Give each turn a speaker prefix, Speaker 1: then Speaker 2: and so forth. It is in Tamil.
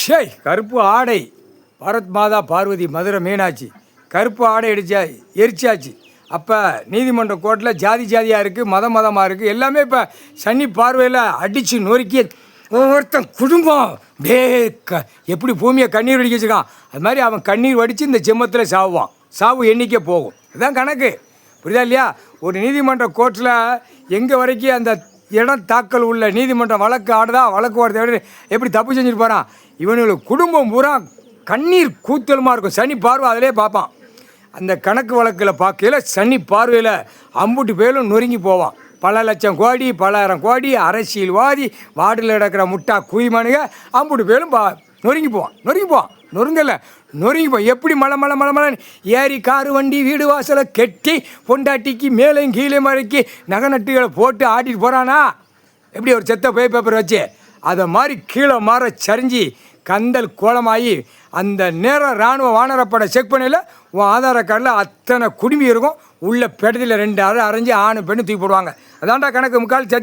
Speaker 1: ஷேய் கருப்பு ஆடை பாரத் மாதா பார்வதி மதுரை மீனாட்சி கருப்பு ஆடை எரிச்சாச்சு. அப்போ நீதிமன்ற கோர்ட்டில் ஜாதி ஜாதியாக இருக்குது, மதமாக இருக்குது, எல்லாமே இப்போ சனி பார்வையில் அடித்து நொறுக்கி ஒவ்வொருத்தன் குடும்பம் எப்படி பூமியை கண்ணீர் வடிக்க வச்சுருக்கான், அது மாதிரி அவன் கண்ணீர் வடித்து இந்த ஜென்மத்தில் சாவுவான். சாவு எண்ணிக்கை போகும். இதுதான் கணக்கு. புரியுதா இல்லையா? ஒரு நீதிமன்ற கோர்ட்டில் எங்கே வரைக்கும் அந்த இடம் தாக்கல் உள்ள நீதிமன்றம் வழக்கு ஆடுதா, வழக்கு ஓடுறத எப்படி தப்பு செஞ்சுட்டு போகிறான். இவனுங்களுக்கு குடும்பம் பூரா கண்ணீர் கூத்தலுமா இருக்கும். சனி பார்வை அதிலே பார்ப்பான். அந்த கணக்கு வழக்கில் பார்க்கல சனி பார்வையில் அம்புட்டு பேரும் நொறுங்கி போவான். பல லட்சம் கோடி, பலாயிரம் கோடி, அரசியல்வாதி, வார்டில் நடக்கிற முட்டா குயிமானுங்க அம்புட்டு பேரும் நொறுங்கி போவான். நொறுங்கி போய் எப்படி மலை ஏறி காரு வண்டி வீடு வாசலை கெட்டி பொண்டாட்டிக்கு மேலையும் கீழே மறைக்கி நகை நட்டுகளை போட்டு ஆட்டிட்டு போகிறானா, எப்படி ஒரு செத்த பேப்பர் வச்சு அதை மாதிரி கீழே மாற சரிஞ்சு கந்தல் கோலமாகி அந்த நேரம் இராணுவ வானரப்படை செக் பண்ணல உன் ஆதார கார்டில் அத்தனை குடுமி இருக்கும். உள்ள பெடத்தில் 2 அரைஞ்சு ஆணு பெண்ணு தூக்கி போடுவாங்க. அதான்டா கணக்கு. முக்கால்